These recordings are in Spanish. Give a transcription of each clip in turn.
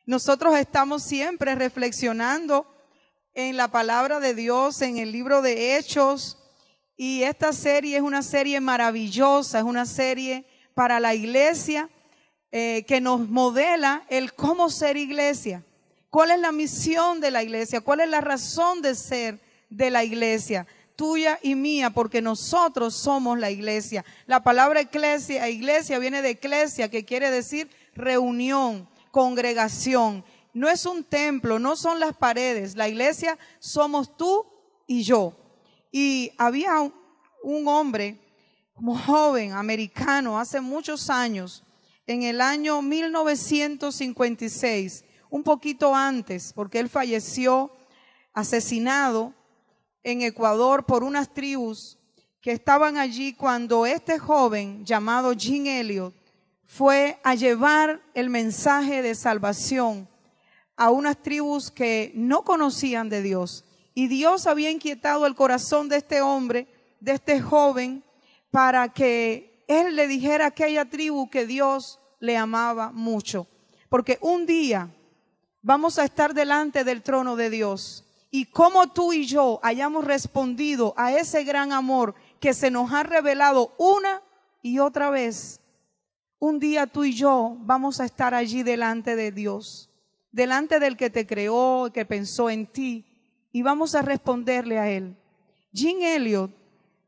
Nosotros estamos siempre reflexionando en la palabra de Dios, en el libro de Hechos, y esta serie es una serie maravillosa, es una serie para la iglesia que nos modela el cómo ser iglesia. ¿Cuál es la misión de la iglesia? ¿Cuál es la razón de ser de la iglesia? Tuya y mía, porque nosotros somos la iglesia. La palabra iglesia viene de eclesia, que quiere decir reunión, congregación. No es un templo, no son las paredes. La iglesia somos tú y yo. Y había un hombre, como joven, americano, hace muchos años, en el año 1956, un poquito antes, porque él falleció asesinado en Ecuador por unas tribus que estaban allí cuando este joven llamado Jim Elliot fue a llevar el mensaje de salvación a unas tribus que no conocían de Dios. Y Dios había inquietado el corazón de este hombre, de este joven, para que él le dijera a aquella tribu que Dios le amaba mucho. Porque un día vamos a estar delante del trono de Dios. Y como tú y yo hayamos respondido a ese gran amor que se nos ha revelado una y otra vez, un día tú y yo vamos a estar allí delante de Dios, delante del que te creó, que pensó en ti, y vamos a responderle a Él. Jim Elliot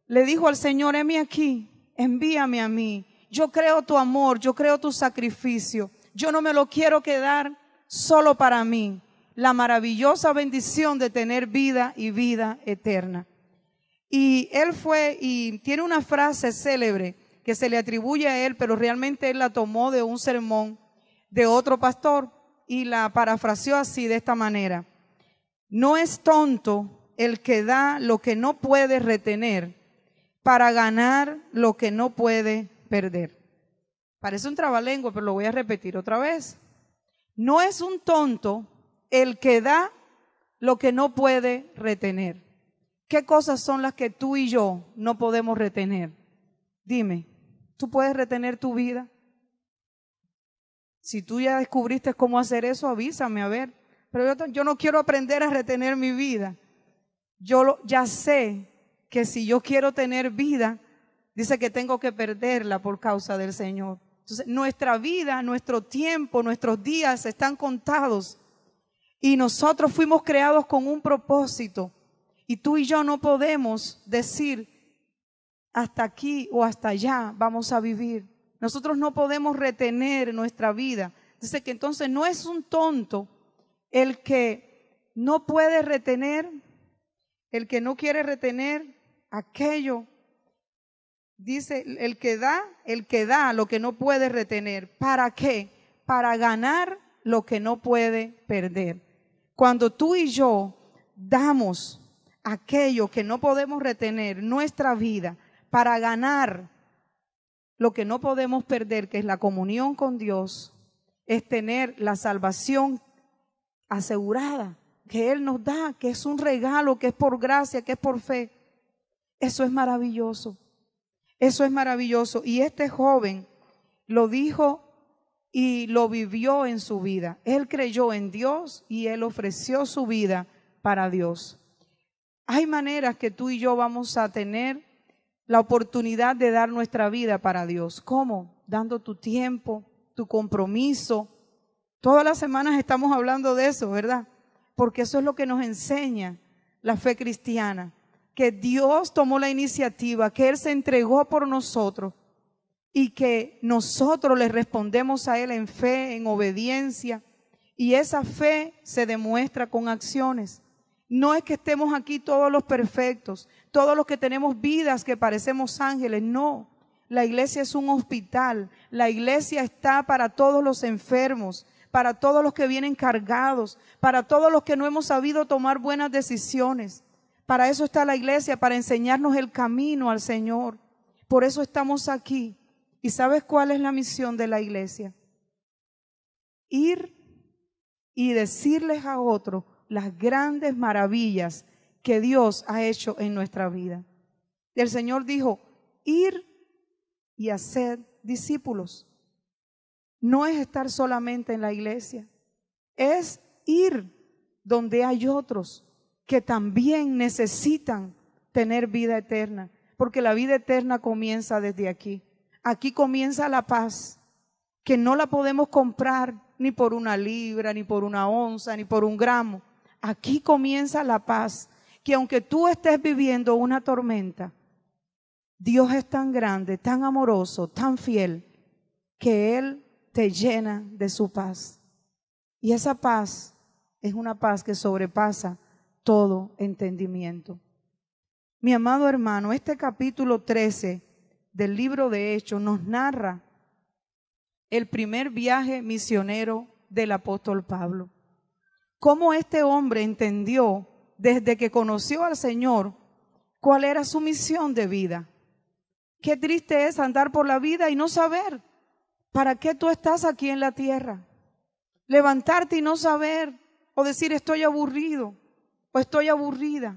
le dijo al Señor: heme aquí, envíame a mí. Yo creo tu amor, yo creo tu sacrificio. Yo no me lo quiero quedar solo para mí. La maravillosa bendición de tener vida y vida eterna. Y él fue, y tiene una frase célebre que se le atribuye a él, pero realmente él la tomó de un sermón de otro pastor y la parafraseó así, de esta manera: no es tonto el que da lo que no puede retener para ganar lo que no puede perder. Parece un trabalengua, pero lo voy a repetir otra vez. No es un tonto el que da lo que no puede retener. ¿Qué cosas son las que tú y yo no podemos retener? Dime, ¿tú puedes retener tu vida? Si tú ya descubriste cómo hacer eso, avísame, a ver. Pero yo no quiero aprender a retener mi vida. Yo ya sé que si yo quiero tener vida, dice que tengo que perderla por causa del Señor. Entonces, nuestra vida, nuestro tiempo, nuestros días están contados. Y nosotros fuimos creados con un propósito. Y tú y yo no podemos decir hasta aquí o hasta allá vamos a vivir. Nosotros no podemos retener nuestra vida. Dice que entonces no es un tonto el que no puede retener, el que no quiere retener aquello. Dice el que da lo que no puede retener. ¿Para qué? Para ganar lo que no puede perder. Cuando tú y yo damos aquello que no podemos retener, nuestra vida, para ganar lo que no podemos perder, que es la comunión con Dios, es tener la salvación asegurada, que Él nos da, que es un regalo, que es por gracia, que es por fe. Eso es maravilloso. Eso es maravilloso. Y este joven lo dijo y lo vivió en su vida. Él creyó en Dios y él ofreció su vida para Dios. Hay maneras que tú y yo vamos a tener la oportunidad de dar nuestra vida para Dios. ¿Cómo? Dando tu tiempo, tu compromiso. Todas las semanas estamos hablando de eso, ¿verdad? Porque eso es lo que nos enseña la fe cristiana. Que Dios tomó la iniciativa, que Él se entregó por nosotros y que nosotros le respondemos a Él en fe, en obediencia, y esa fe se demuestra con acciones. No es que estemos aquí todos los perfectos, todos los que tenemos vidas que parecemos ángeles, no. La iglesia es un hospital, la iglesia está para todos los enfermos, para todos los que vienen cargados, para todos los que no hemos sabido tomar buenas decisiones. Para eso está la iglesia, para enseñarnos el camino al Señor. Por eso estamos aquí. ¿Y sabes cuál es la misión de la iglesia? Ir y decirles a otros las grandes maravillas que Dios ha hecho en nuestra vida. El Señor dijo: ir y hacer discípulos. No es estar solamente en la iglesia, es ir donde hay otros que también necesitan tener vida eterna, porque la vida eterna comienza desde aquí. Aquí comienza la paz, que no la podemos comprar ni por una libra, ni por una onza, ni por un gramo. Aquí comienza la paz, que aunque tú estés viviendo una tormenta, Dios es tan grande, tan amoroso, tan fiel, que Él te llena de su paz. Y esa paz es una paz que sobrepasa todo entendimiento. Mi amado hermano, este capítulo 13 del libro de Hechos nos narra el primer viaje misionero del apóstol Pablo. Cómo este hombre entendió desde que conoció al Señor cuál era su misión de vida. Qué triste es andar por la vida y no saber para qué tú estás aquí en la tierra. Levantarte y no saber, o decir estoy aburrido o estoy aburrida.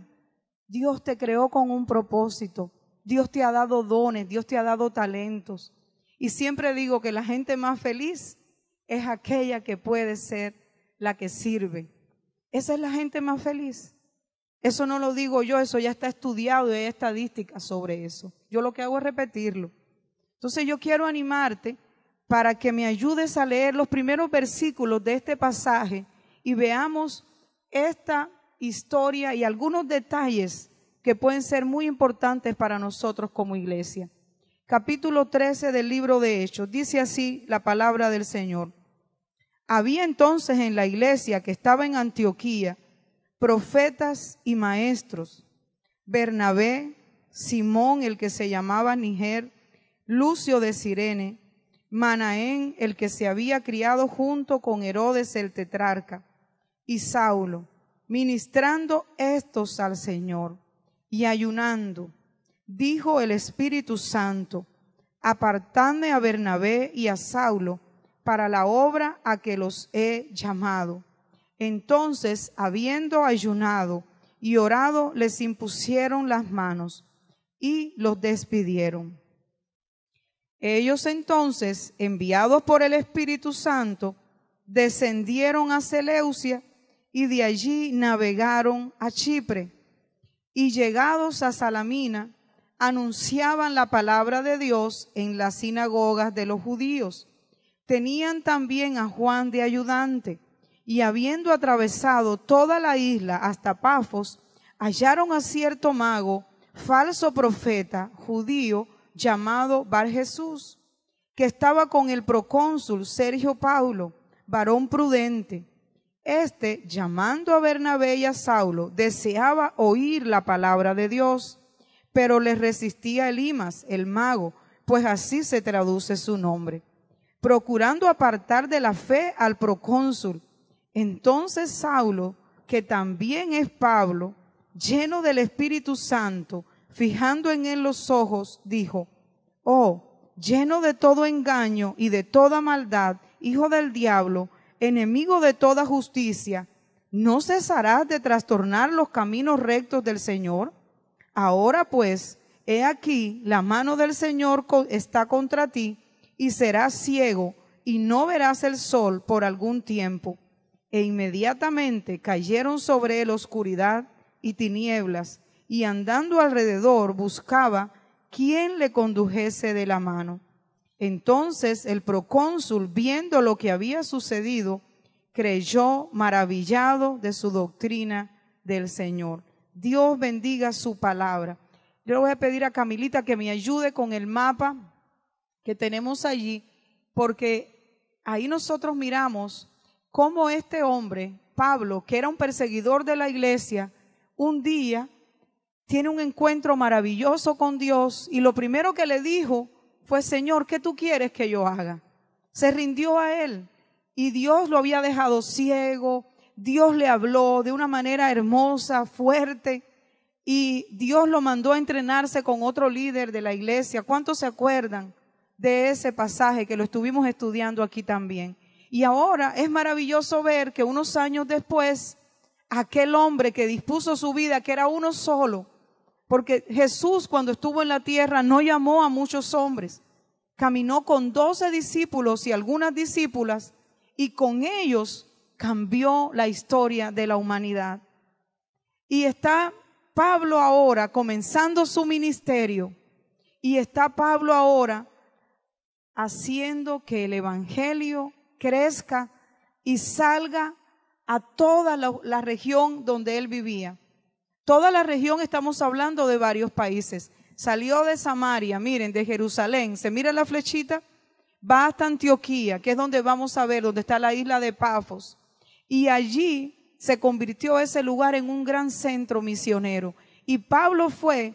Dios te creó con un propósito. Dios te ha dado dones, Dios te ha dado talentos. Y siempre digo que la gente más feliz es aquella que puede ser la que sirve. Esa es la gente más feliz. Eso no lo digo yo, eso ya está estudiado y hay estadísticas sobre eso. Yo lo que hago es repetirlo. Entonces yo quiero animarte para que me ayudes a leer los primeros versículos de este pasaje y veamos esta historia y algunos detalles que pueden ser muy importantes para nosotros como iglesia. Capítulo 13 del libro de Hechos, dice así la palabra del Señor. Había entonces en la iglesia que estaba en Antioquía profetas y maestros, Bernabé, Simón el que se llamaba Niger, Lucio de Cirene, Manaén el que se había criado junto con Herodes el tetrarca, y Saulo, ministrando estos al Señor y ayunando, dijo el Espíritu Santo, apartadme a Bernabé y a Saulo para la obra a que los he llamado. Entonces, habiendo ayunado y orado, les impusieron las manos y los despidieron. Ellos entonces, enviados por el Espíritu Santo, descendieron a Seleucia y de allí navegaron a Chipre. Y llegados a Salamina, anunciaban la palabra de Dios en las sinagogas de los judíos. Tenían también a Juan de ayudante, y habiendo atravesado toda la isla hasta Pafos, hallaron a cierto mago, falso profeta, judío, llamado Bar-Jesús, que estaba con el procónsul Sergio Paulo, varón prudente. Este, llamando a Bernabé y a Saulo, deseaba oír la palabra de Dios, pero les resistía Elimas, el mago, pues así se traduce su nombre, procurando apartar de la fe al procónsul. Entonces Saulo, que también es Pablo, lleno del Espíritu Santo, fijando en él los ojos, dijo: Oh, lleno de todo engaño y de toda maldad, hijo del diablo, enemigo de toda justicia, ¿no cesarás de trastornar los caminos rectos del Señor? Ahora pues, he aquí, la mano del Señor está contra ti, y serás ciego, y no verás el sol por algún tiempo. E inmediatamente cayeron sobre él oscuridad y tinieblas, y andando alrededor buscaba quién le condujese de la mano. Entonces el procónsul, viendo lo que había sucedido, creyó maravillado de su doctrina del Señor. Dios bendiga su palabra. Yo le voy a pedir a Camilita que me ayude con el mapa que tenemos allí, porque ahí nosotros miramos cómo este hombre, Pablo, que era un perseguidor de la iglesia, un día tiene un encuentro maravilloso con Dios y lo primero que le dijo fue: Señor, ¿qué tú quieres que yo haga? Se rindió a él y Dios lo había dejado ciego. Dios le habló de una manera hermosa, fuerte, y Dios lo mandó a entrenarse con otro líder de la iglesia. ¿Cuántos se acuerdan de ese pasaje que lo estuvimos estudiando aquí también? Y ahora es maravilloso ver que unos años después, aquel hombre que dispuso su vida, que era uno solo, porque Jesús cuando estuvo en la tierra no llamó a muchos hombres, caminó con 12 discípulos y algunas discípulas, y con ellos cambió la historia de la humanidad. Y está Pablo ahora comenzando su ministerio, y está Pablo ahora haciendo que el evangelio crezca y salga a toda la región donde él vivía. Toda la región, estamos hablando de varios países. Salió de Samaria, miren, de Jerusalén, se mira la flechita, va hasta Antioquía, que es donde vamos a ver, donde está la isla de Pafos. Y allí se convirtió ese lugar en un gran centro misionero. Y Pablo fue,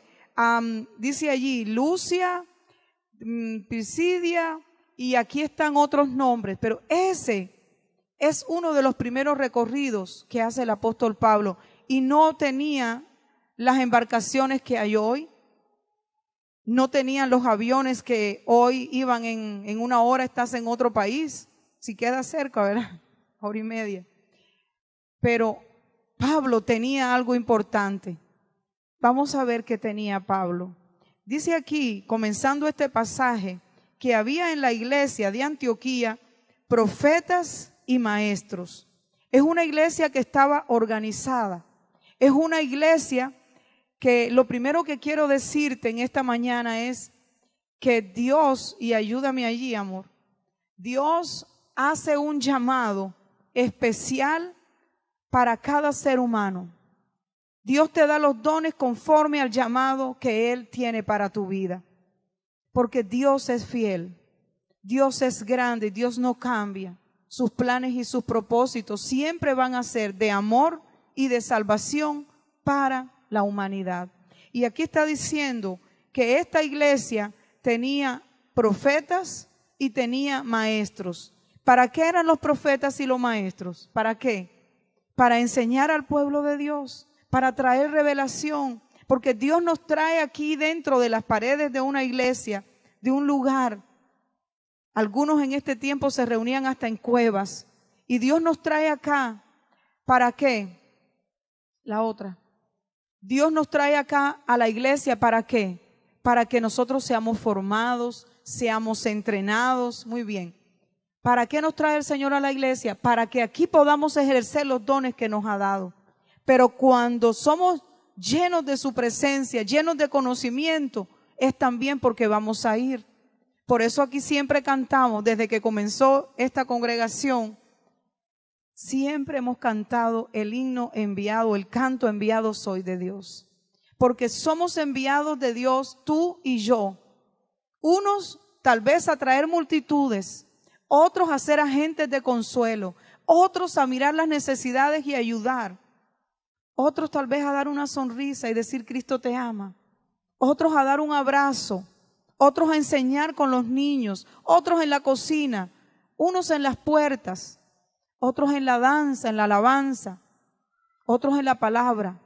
dice allí, Lucia, Pisidia, y aquí están otros nombres, pero ese es uno de los primeros recorridos que hace el apóstol Pablo, y no tenía las embarcaciones que hay hoy, no tenían los aviones que hoy iban en una hora, estás en otro país, si queda cerca, ¿verdad? Hora y media. Pero Pablo tenía algo importante. Vamos a ver qué tenía Pablo. Dice aquí, comenzando este pasaje, que había en la iglesia de Antioquía profetas y maestros. Es una iglesia que estaba organizada. Es una iglesia que lo primero que quiero decirte en esta mañana es que Dios, y ayúdame allí, amor, Dios hace un llamado especial para cada ser humano. Dios te da los dones conforme al llamado que Él tiene para tu vida. Porque Dios es fiel, Dios es grande, Dios no cambia. Sus planes y sus propósitos siempre van a ser de amor y de salvación para la humanidad. Y aquí está diciendo que esta iglesia tenía profetas y tenía maestros. ¿Para qué eran los profetas y los maestros? ¿Para qué? Para enseñar al pueblo de Dios, para traer revelación, porque Dios nos trae aquí dentro de las paredes de una iglesia, de un lugar. Algunos en este tiempo se reunían hasta en cuevas, y Dios nos trae acá. ¿Para qué? La otra. Dios nos trae acá a la iglesia, ¿para qué? Para que nosotros seamos formados, seamos entrenados. Muy bien. ¿Para qué nos trae el Señor a la iglesia? Para que aquí podamos ejercer los dones que nos ha dado. Pero cuando somos llenos de su presencia, llenos de conocimiento, es también porque vamos a ir. Por eso aquí siempre cantamos, desde que comenzó esta congregación, siempre hemos cantado el himno enviado, el canto enviado soy de Dios. Porque somos enviados de Dios, tú y yo. Unos tal vez a traer multitudes, otros a ser agentes de consuelo, otros a mirar las necesidades y ayudar, otros tal vez a dar una sonrisa y decir Cristo te ama, otros a dar un abrazo, otros a enseñar con los niños, otros en la cocina, unos en las puertas, otros en la danza, en la alabanza, otros en la palabra,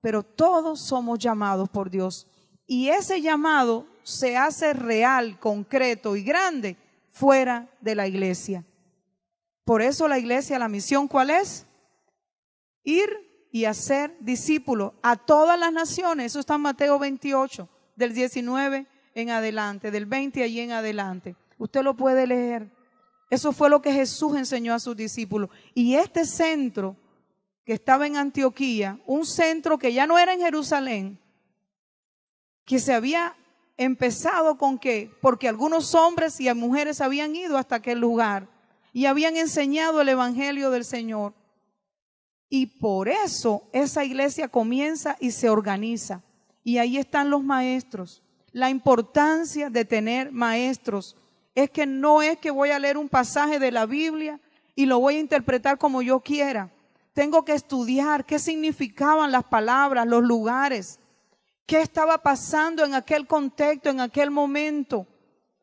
pero todos somos llamados por Dios. Y ese llamado se hace real, concreto y grande fuera de la iglesia. Por eso la iglesia, la misión, ¿cuál es? Ir y hacer discípulos a todas las naciones. Eso está en Mateo 28, del 19 en adelante, del 20 allí en adelante. Usted lo puede leer. Eso fue lo que Jesús enseñó a sus discípulos. Y este centro que estaba en Antioquía, un centro que ya no era en Jerusalén, que se había empezado con qué, porque algunos hombres y mujeres habían ido hasta aquel lugar y habían enseñado el evangelio del Señor. Y por eso esa iglesia comienza y se organiza. Y ahí están los maestros. La importancia de tener maestros es que no es que voy a leer un pasaje de la Biblia y lo voy a interpretar como yo quiera. Tengo que estudiar qué significaban las palabras, los lugares, qué estaba pasando en aquel contexto, en aquel momento.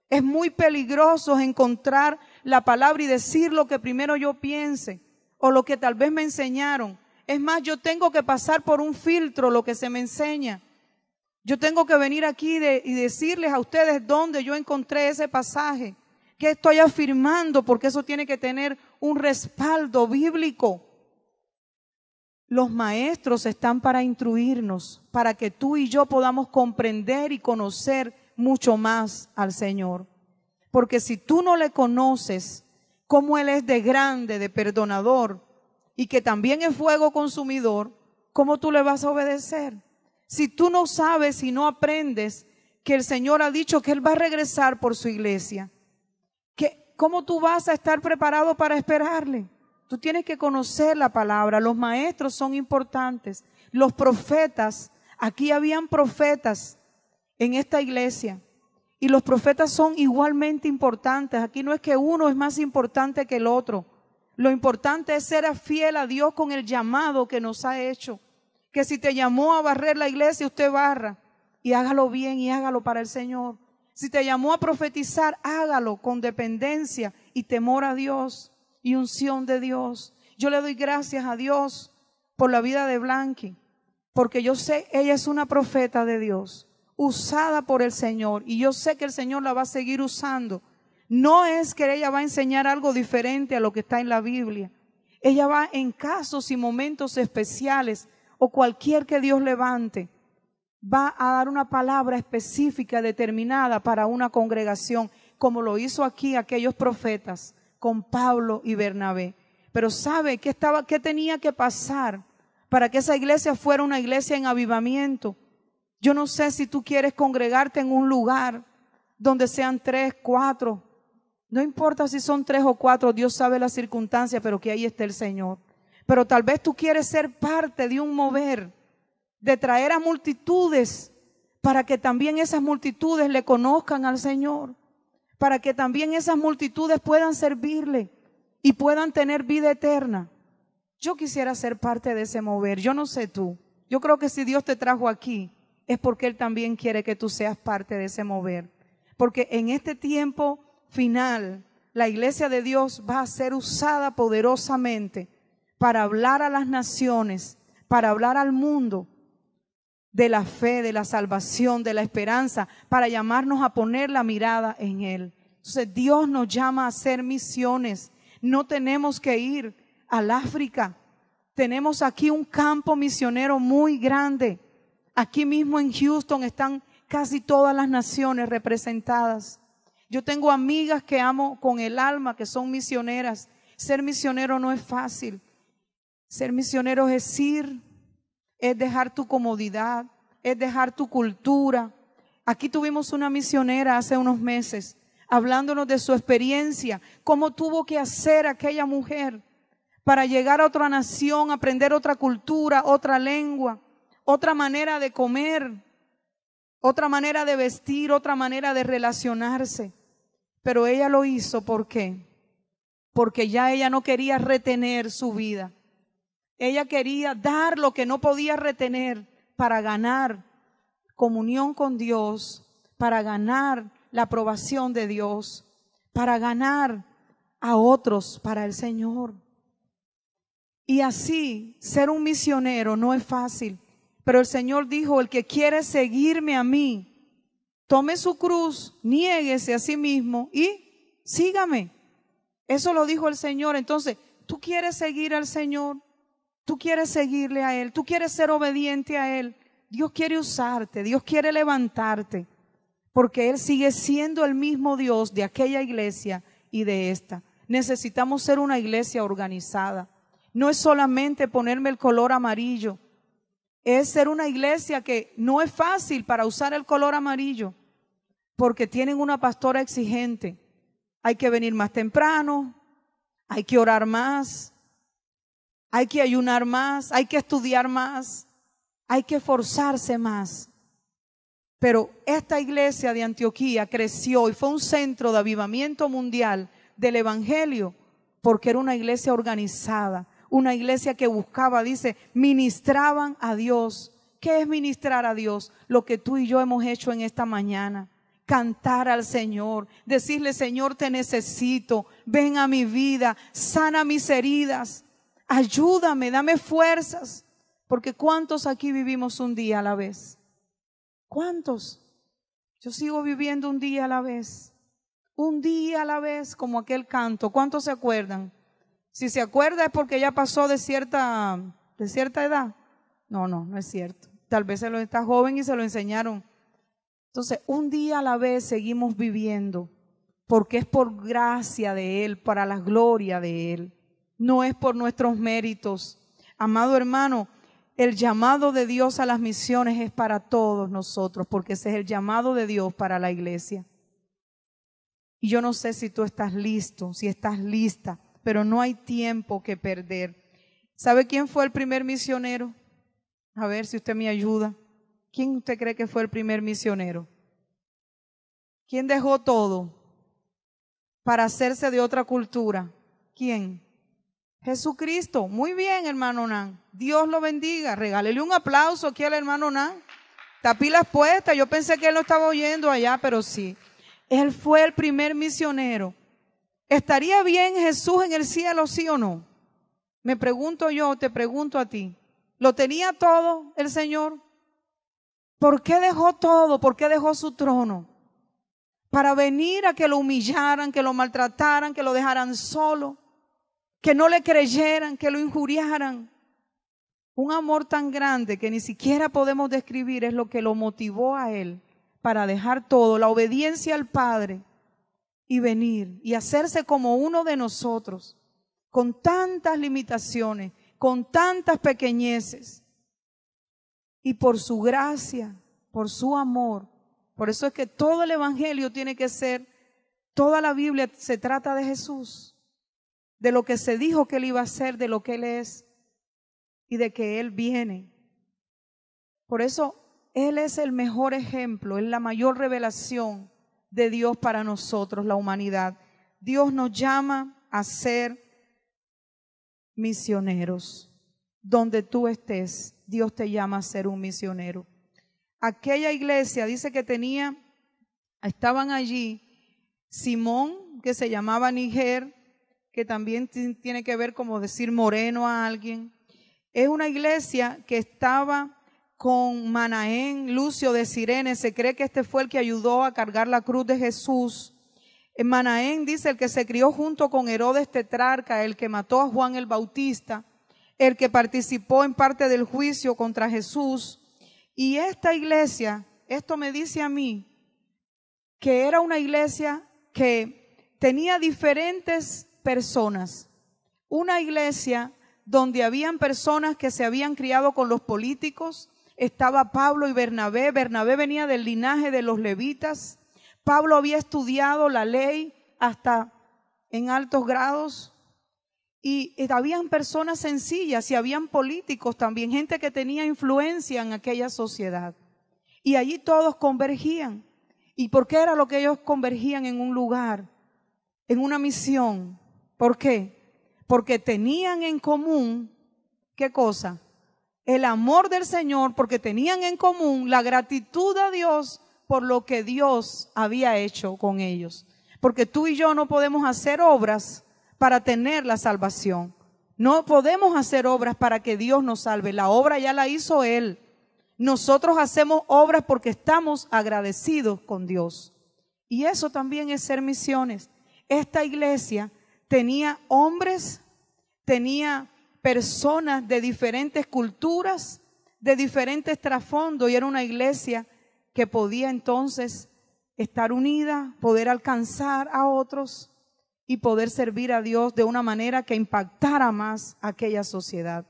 Es muy peligroso encontrar la palabra y decir lo que primero yo piense o lo que tal vez me enseñaron. Es más, yo tengo que pasar por un filtro lo que se me enseña. Yo tengo que venir aquí y decirles a ustedes dónde yo encontré ese pasaje, qué estoy afirmando, porque eso tiene que tener un respaldo bíblico. Los maestros están para instruirnos, para que tú y yo podamos comprender y conocer mucho más al Señor. Porque si tú no le conoces, cómo Él es de grande, de perdonador, y que también es fuego consumidor, ¿cómo tú le vas a obedecer? Si tú no sabes y no aprendes que el Señor ha dicho que Él va a regresar por su iglesia, ¿cómo tú vas a estar preparado para esperarle? Tú tienes que conocer la palabra. Los maestros son importantes. Los profetas, aquí habían profetas en esta iglesia. Y los profetas son igualmente importantes. Aquí no es que uno es más importante que el otro. Lo importante es ser fiel a Dios con el llamado que nos ha hecho. Que si te llamó a barrer la iglesia, usted barra. Y hágalo bien y hágalo para el Señor. Si te llamó a profetizar, hágalo con dependencia y temor a Dios y unción de Dios. Yo le doy gracias a Dios por la vida de Blanqui, porque yo sé, ella es una profeta de Dios, usada por el Señor, y yo sé que el Señor la va a seguir usando. No es que ella va a enseñar algo diferente a lo que está en la Biblia. Ella va en casos y momentos especiales o cualquier que Dios levante, va a dar una palabra específica, determinada para una congregación, como lo hizo aquí aquellos profetas con Pablo y Bernabé. Pero ¿sabe qué tenía que pasar para que esa iglesia fuera una iglesia en avivamiento? Yo no sé si tú quieres congregarte en un lugar donde sean 3, 4. No importa si son 3 o 4, Dios sabe las circunstancias, pero que ahí esté el Señor. Pero tal vez tú quieres ser parte de un mover, de traer a multitudes para que también esas multitudes le conozcan al Señor, para que también esas multitudes puedan servirle y puedan tener vida eterna. Yo quisiera ser parte de ese mover. Yo no sé tú. Yo creo que si Dios te trajo aquí es porque Él también quiere que tú seas parte de ese mover. Porque en este tiempo final, la iglesia de Dios va a ser usada poderosamente para hablar a las naciones, para hablar al mundo de la fe, de la salvación, de la esperanza, para llamarnos a poner la mirada en Él. Entonces Dios nos llama a hacer misiones. No tenemos que ir al África. Tenemos aquí un campo misionero muy grande. Aquí mismo en Houston están casi todas las naciones representadas. Yo tengo amigas que amo con el alma, que son misioneras. Ser misionero no es fácil. Ser misionero es ir, es dejar tu comodidad, es dejar tu cultura. Aquí tuvimos una misionera hace unos meses hablándonos de su experiencia, cómo tuvo que hacer aquella mujer para llegar a otra nación, aprender otra cultura, otra lengua, otra manera de comer, otra manera de vestir, otra manera de relacionarse. Pero ella lo hizo, ¿por qué? Porque ya ella no quería retener su vida. Ella quería dar lo que no podía retener para ganar comunión con Dios, para ganar la aprobación de Dios, para ganar a otros para el Señor. Y así, ser un misionero no es fácil, pero el Señor dijo, el que quiere seguirme a mí, tome su cruz, niéguese a sí mismo y sígame. Eso lo dijo el Señor. Entonces, ¿tú quieres seguir al Señor? Tú quieres seguirle a Él, tú quieres ser obediente a Él. Dios quiere usarte, Dios quiere levantarte, porque Él sigue siendo el mismo Dios de aquella iglesia y de esta. Necesitamos ser una iglesia organizada. No es solamente ponerme el color amarillo, es ser una iglesia que no es fácil para usar el color amarillo, porque tienen una pastora exigente. Hay que venir más temprano, hay que orar más, hay que ayunar más, hay que estudiar más, hay que esforzarse más. Pero esta iglesia de Antioquía creció y fue un centro de avivamiento mundial del evangelio porque era una iglesia organizada, una iglesia que buscaba, dice, ministraban a Dios. ¿Qué es ministrar a Dios? Lo que tú y yo hemos hecho en esta mañana. Cantar al Señor, decirle, Señor, te necesito, ven a mi vida, sana mis heridas. Ayúdame, dame fuerzas, porque ¿cuántos aquí vivimos un día a la vez? ¿Cuántos? Yo sigo viviendo un día a la vez, como aquel canto. ¿Cuántos se acuerdan? Si se acuerda es porque ya pasó de cierta edad. No es cierto. Tal vez se lo está joven y se lo enseñaron. Entonces, un día a la vez seguimos viviendo, porque es por gracia de Él, para la gloria de Él. no es por nuestros méritos. Amado hermano, el llamado de Dios a las misiones es para todos nosotros, porque ese es el llamado de Dios para la iglesia. Y yo no sé si tú estás listo, si estás lista, pero no hay tiempo que perder. ¿Sabe quién fue el primer misionero? A ver si usted me ayuda. ¿Quién usted cree que fue el primer misionero? ¿Quién dejó todo para hacerse de otra cultura? ¿Quién? Jesucristo. Muy bien, hermano Nan. Dios lo bendiga. Regálele un aplauso aquí al hermano Nan. Está pilas puestas. Yo pensé que él no estaba oyendo allá, pero sí. Él fue el primer misionero. ¿Estaría bien Jesús en el cielo, sí o no? Me pregunto yo, te pregunto a ti. ¿Lo tenía todo el Señor? ¿Por qué dejó todo? ¿Por qué dejó su trono? Para venir a que lo humillaran, que lo maltrataran, que lo dejaran solo, que no le creyeran, que lo injuriaran. Un amor tan grande que ni siquiera podemos describir es lo que lo motivó a él para dejar todo, la obediencia al Padre y venir y hacerse como uno de nosotros, con tantas limitaciones, con tantas pequeñeces. Y por su gracia, por su amor. Por eso es que todo el evangelio tiene que ser, toda la Biblia se trata de Jesús, de lo que se dijo que él iba a hacer, de lo que él es y de que él viene. Por eso él es el mejor ejemplo, es la mayor revelación de Dios para nosotros, la humanidad. Dios nos llama a ser misioneros. Donde tú estés, Dios te llama a ser un misionero. Aquella iglesia dice que estaban allí Simón, que se llamaba Níger, que también tiene que ver como decir moreno a alguien. Es una iglesia que estaba con Manaén, Lucio de Cirene. Se cree que este fue el que ayudó a cargar la cruz de Jesús. En Manaén dice el que se crió junto con Herodes tetrarca, el que mató a Juan el Bautista, el que participó en parte del juicio contra Jesús. Y esta iglesia, esto me dice a mí, que era una iglesia que tenía diferentes personas. Una iglesia donde habían personas que se habían criado con los políticos. Estaba Pablo y Bernabé. Bernabé venía del linaje de los levitas. Pablo había estudiado la ley hasta en altos grados. Y habían personas sencillas y habían políticos también, gente que tenía influencia en aquella sociedad. Y allí todos convergían. ¿Y por qué era lo que ellos convergían en un lugar, en una misión? ¿Por qué? Porque tenían en común, ¿qué cosa? El amor del Señor, porque tenían en común la gratitud a Dios por lo que Dios había hecho con ellos. Porque tú y yo no podemos hacer obras para tener la salvación. No podemos hacer obras para que Dios nos salve. La obra ya la hizo Él. Nosotros hacemos obras porque estamos agradecidos con Dios. Y eso también es ser misiones. Esta iglesia tenía hombres, tenía personas de diferentes culturas, de diferentes trasfondos, y era una iglesia que podía entonces estar unida, poder alcanzar a otros y poder servir a Dios de una manera que impactara más a aquella sociedad.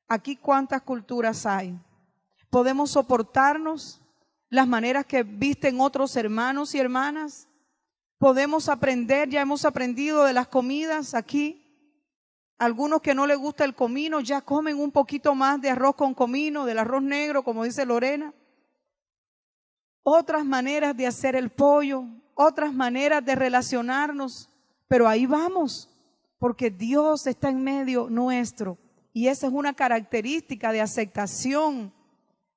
Aquí cuántas culturas hay. Podemos soportarnos las maneras que visten otros hermanos y hermanas. Podemos aprender, ya hemos aprendido de las comidas aquí. Algunos que no les gusta el comino ya comen un poquito más de arroz con comino, del arroz negro, como dice Lorena. Otras maneras de hacer el pollo, otras maneras de relacionarnos. Pero ahí vamos, porque Dios está en medio nuestro. Y esa es una característica de aceptación,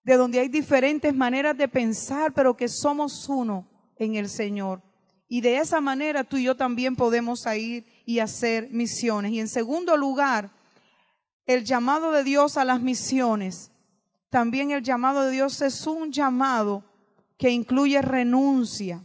de donde hay diferentes maneras de pensar, pero que somos uno en el Señor. Y de esa manera tú y yo también podemos ir y hacer misiones. Y en segundo lugar, el llamado de Dios a las misiones. También el llamado de Dios es un llamado que incluye renuncia.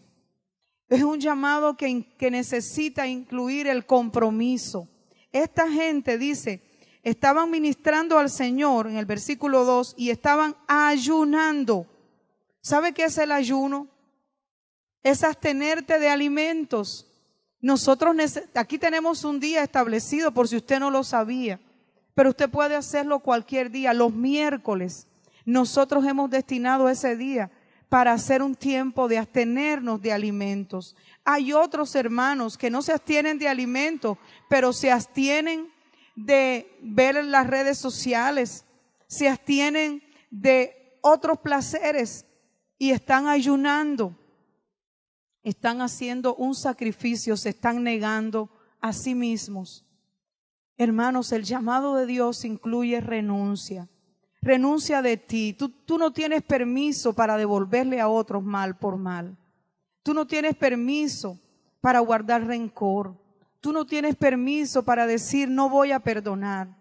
Es un llamado que necesita incluir el compromiso. Esta gente dice, estaban ministrando al Señor en el versículo 2 y estaban ayunando. ¿Sabe qué es el ayuno? Es abstenerte de alimentos. Aquí tenemos un día establecido por si usted no lo sabía, pero usted puede hacerlo cualquier día. Los miércoles nosotros hemos destinado ese día para hacer un tiempo de abstenernos de alimentos. Hay otros hermanos que no se abstienen de alimentos, pero se abstienen de ver las redes sociales, se abstienen de otros placeres y están ayunando. Están haciendo un sacrificio, se están negando a sí mismos. Hermanos, el llamado de Dios incluye renuncia. Renuncia de ti. Tú no tienes permiso para devolverle a otros mal por mal. Tú no tienes permiso para guardar rencor. Tú no tienes permiso para decir no voy a perdonar.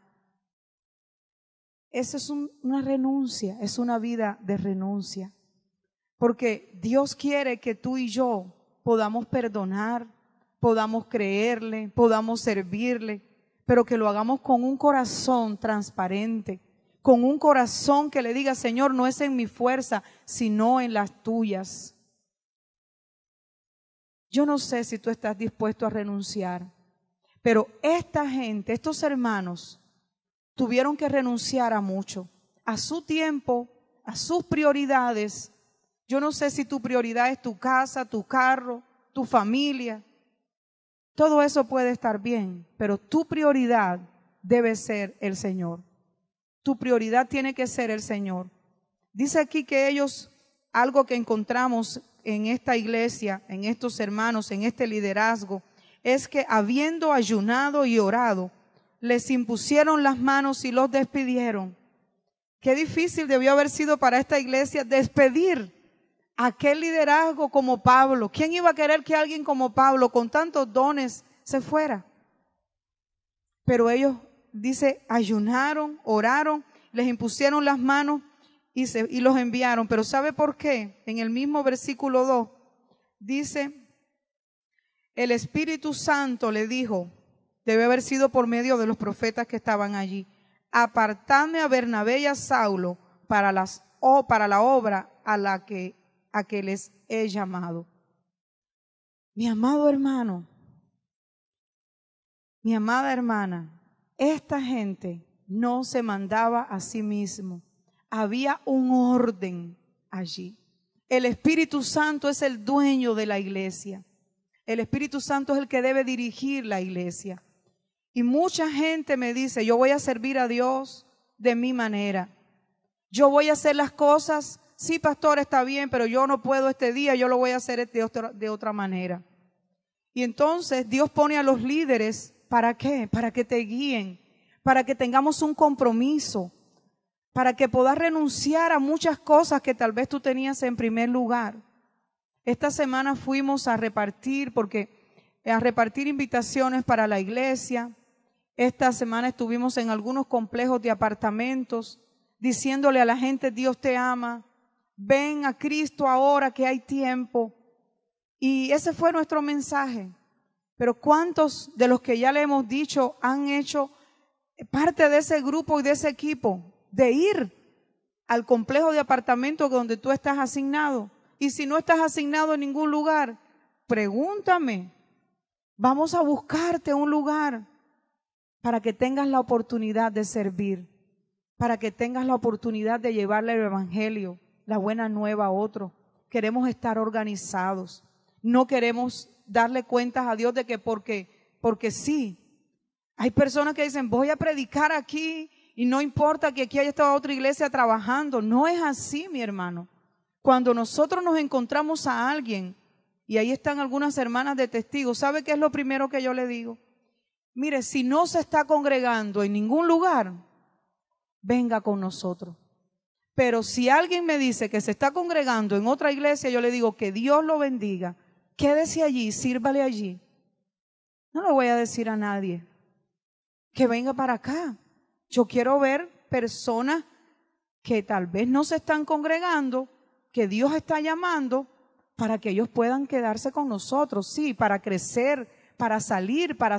Esa es una renuncia, es una vida de renuncia. Porque Dios quiere que tú y yo podamos perdonar, podamos creerle, podamos servirle, pero que lo hagamos con un corazón transparente, con un corazón que le diga, Señor, no es en mi fuerza, sino en las tuyas. Yo no sé si tú estás dispuesto a renunciar, pero esta gente, estos hermanos, tuvieron que renunciar a mucho, a su tiempo, a sus prioridades. Yo no sé si tu prioridad es tu casa, tu carro, tu familia. Todo eso puede estar bien, pero tu prioridad debe ser el Señor. Tu prioridad tiene que ser el Señor. Dice aquí que ellos, algo que encontramos en esta iglesia, en estos hermanos, en este liderazgo, es que habiendo ayunado y orado, les impusieron las manos y los despidieron. Qué difícil debió haber sido para esta iglesia despedir aquel liderazgo como Pablo. ¿Quién iba a querer que alguien como Pablo, con tantos dones, se fuera? Pero ellos, dice, ayunaron, oraron, les impusieron las manos y los enviaron. Pero ¿sabe por qué? En el mismo versículo 2 dice, el Espíritu Santo le dijo, debe haber sido por medio de los profetas que estaban allí, apartadme a Bernabé y a Saulo para la obra a que les he llamado. Mi amado hermano, mi amada hermana, esta gente no se mandaba a sí mismo. Había un orden allí. El Espíritu Santo es el dueño de la iglesia. El Espíritu Santo es el que debe dirigir la iglesia. Y mucha gente me dice, yo voy a servir a Dios de mi manera. Yo voy a hacer las cosas. Sí, pastor, está bien, pero yo no puedo este día, yo lo voy a hacer de otra manera. Y entonces Dios pone a los líderes, ¿para qué? Para que te guíen, para que tengamos un compromiso, para que puedas renunciar a muchas cosas que tal vez tú tenías en primer lugar. Esta semana fuimos a repartir invitaciones para la iglesia. Esta semana estuvimos en algunos complejos de apartamentos, diciéndole a la gente, Dios te ama. Ven a Cristo ahora que hay tiempo. Y ese fue nuestro mensaje. Pero ¿cuántos de los que ya le hemos dicho han hecho parte de ese grupo y de ese equipo de ir al complejo de apartamentos donde tú estás asignado? Y si no estás asignado en ningún lugar, pregúntame. Vamos a buscarte un lugar para que tengas la oportunidad de servir, para que tengas la oportunidad de llevarle el evangelio, la buena nueva a otro. Queremos estar organizados. No queremos darle cuentas a Dios de que porque sí. Hay personas que dicen, voy a predicar aquí y no importa que aquí haya estado otra iglesia trabajando. No es así, mi hermano. Cuando nosotros nos encontramos a alguien, y ahí están algunas hermanas de testigos, ¿sabe qué es lo primero que yo le digo? Mire, si no se está congregando en ningún lugar, venga con nosotros. Pero si alguien me dice que se está congregando en otra iglesia, yo le digo que Dios lo bendiga. Quédese allí, sírvale allí. No le voy a decir a nadie que venga para acá. Yo quiero ver personas que tal vez no se están congregando, que Dios está llamando para que ellos puedan quedarse con nosotros, sí, para crecer, para salir, para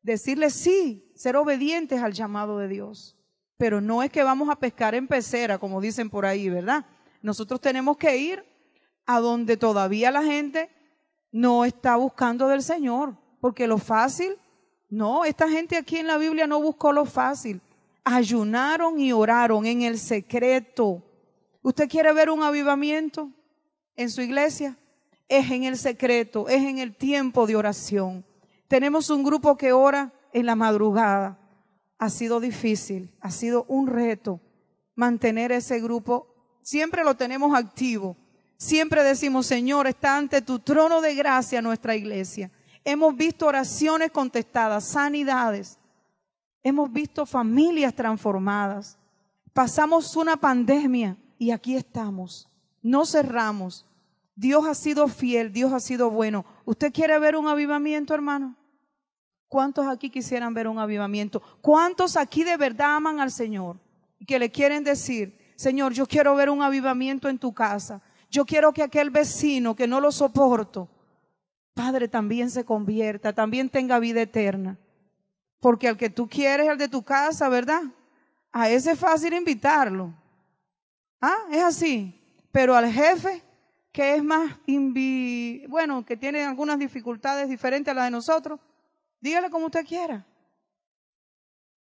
decirle sí, ser obedientes al llamado de Dios. Pero no es que vamos a pescar en pecera, como dicen por ahí, ¿verdad? Nosotros tenemos que ir a donde todavía la gente no está buscando del Señor, porque lo fácil, no, esta gente aquí en la Biblia no buscó lo fácil. Ayunaron y oraron en el secreto. ¿Usted quiere ver un avivamiento en su iglesia? Es en el secreto, es en el tiempo de oración. Tenemos un grupo que ora en la madrugada. Ha sido difícil, ha sido un reto mantener ese grupo. Siempre lo tenemos activo. Siempre decimos, Señor, está ante tu trono de gracia nuestra iglesia. Hemos visto oraciones contestadas, sanidades. Hemos visto familias transformadas. Pasamos una pandemia y aquí estamos. No cerramos. Dios ha sido fiel, Dios ha sido bueno. ¿Usted quiere ver un avivamiento, hermano? ¿Cuántos aquí quisieran ver un avivamiento? ¿Cuántos aquí de verdad aman al Señor? Y que le quieren decir, Señor, yo quiero ver un avivamiento en tu casa. Yo quiero que aquel vecino que no lo soporto, Padre, también se convierta, también tenga vida eterna. Porque al que tú quieres, al de tu casa, ¿verdad? A ese es fácil invitarlo. Ah, es así. Pero al jefe, que es más, que tiene algunas dificultades diferentes a las de nosotros, dígale como usted quiera.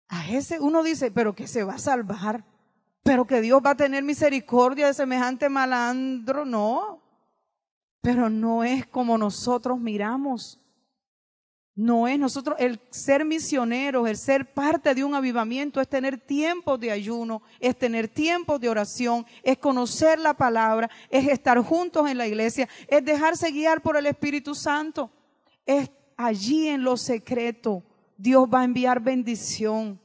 A ese uno dice, pero que se va a salvar, pero que Dios va a tener misericordia de semejante malandro. No, pero no es como nosotros miramos. No es nosotros, el ser misioneros, el ser parte de un avivamiento es tener tiempos de ayuno, es tener tiempos de oración, es conocer la palabra, es estar juntos en la iglesia, es dejarse guiar por el Espíritu Santo. Es allí en lo secreto, Dios va a enviar bendición.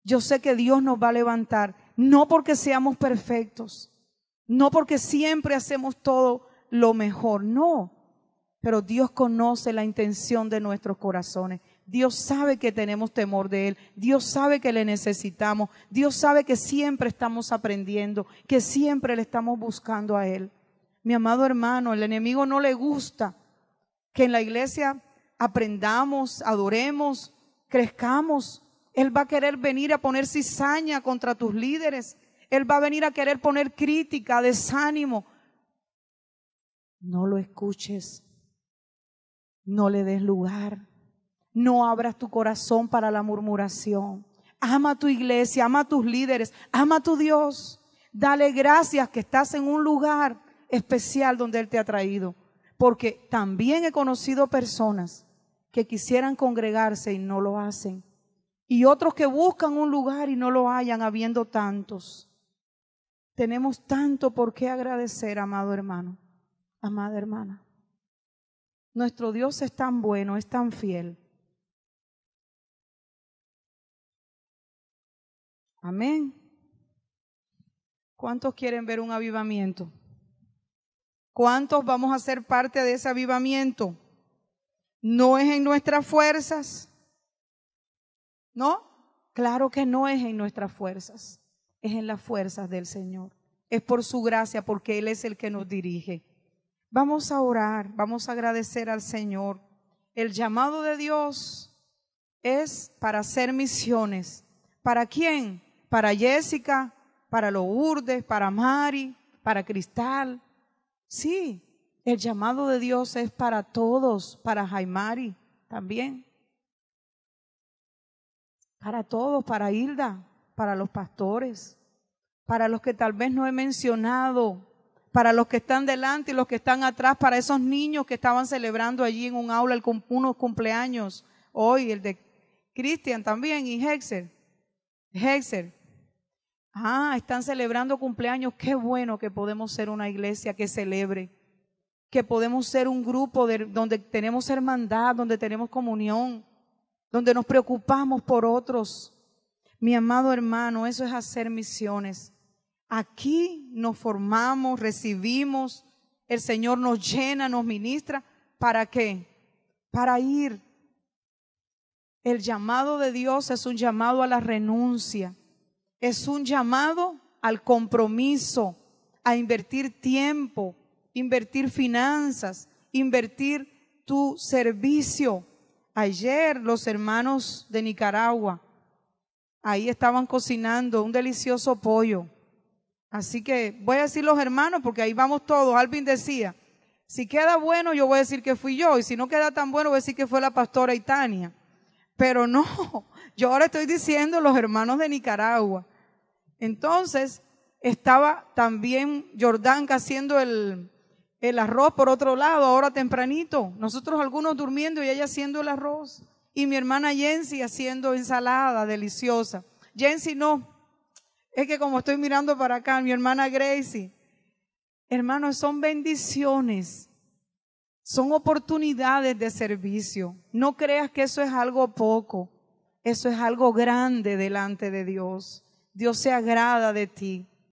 Yo sé que Dios nos va a levantar, no porque seamos perfectos, no porque siempre hacemos todo lo mejor, no. Pero Dios conoce la intención de nuestros corazones. Dios sabe que tenemos temor de Él. Dios sabe que le necesitamos. Dios sabe que siempre estamos aprendiendo, que siempre le estamos buscando a Él. Mi amado hermano, el enemigo no le gusta que en la iglesia aprendamos, adoremos, crezcamos. Él va a querer venir a poner cizaña contra tus líderes. Él va a venir a querer poner crítica, desánimo. No lo escuches. No le des lugar, no abras tu corazón para la murmuración. Ama a tu iglesia, ama a tus líderes, ama a tu Dios. Dale gracias que estás en un lugar especial donde Él te ha traído. Porque también he conocido personas que quisieran congregarse y no lo hacen. Y otros que buscan un lugar y no lo hallan, habiendo tantos. Tenemos tanto por qué agradecer, amado hermano, amada hermana. Nuestro Dios es tan bueno, es tan fiel. Amén. ¿Cuántos quieren ver un avivamiento? ¿Cuántos vamos a ser parte de ese avivamiento? ¿No es en nuestras fuerzas? ¿No? Claro que no es en nuestras fuerzas. Es en las fuerzas del Señor. Es por su gracia, porque Él es el que nos dirige. Vamos a orar, vamos a agradecer al Señor. El llamado de Dios es para hacer misiones. ¿Para quién? Para Jessica, para Lourdes, para Mari, para Cristal. Sí, el llamado de Dios es para todos, para Jaimari también. Para todos, para Hilda, para los pastores, para los que tal vez no he mencionado, para los que están delante y los que están atrás, para esos niños que estaban celebrando allí en un aula unos cumpleaños hoy, el de Cristian también y Hexer. Están celebrando cumpleaños. Qué bueno que podemos ser una iglesia que celebre, que podemos ser un grupo donde tenemos hermandad, donde tenemos comunión, donde nos preocupamos por otros. Mi amado hermano, eso es hacer misiones. Aquí nos formamos, recibimos, el Señor nos llena, nos ministra. ¿Para qué? Para ir. El llamado de Dios es un llamado a la renuncia, es un llamado al compromiso, a invertir tiempo, invertir finanzas, invertir tu servicio. Ayer los hermanos de Nicaragua, ahí estaban cocinando un delicioso pollo. Así que voy a decir los hermanos porque ahí vamos todos. Alvin decía, Si queda bueno, yo voy a decir que fui yo, y si no queda tan bueno, voy a decir que fue la pastora Itania. Pero no, yo ahora estoy diciendo los hermanos de Nicaragua. Entonces, estaba también Jordanka haciendo el arroz por otro lado, ahora tempranito. Nosotros algunos durmiendo y ella haciendo el arroz. Y mi hermana Jensi haciendo ensalada deliciosa. Jensi no, es que como estoy mirando para acá, mi hermana Gracie. Hermanos, son bendiciones, son oportunidades de servicio. No creas que eso es algo poco, eso es algo grande delante de Dios. Dios se agrada de ti.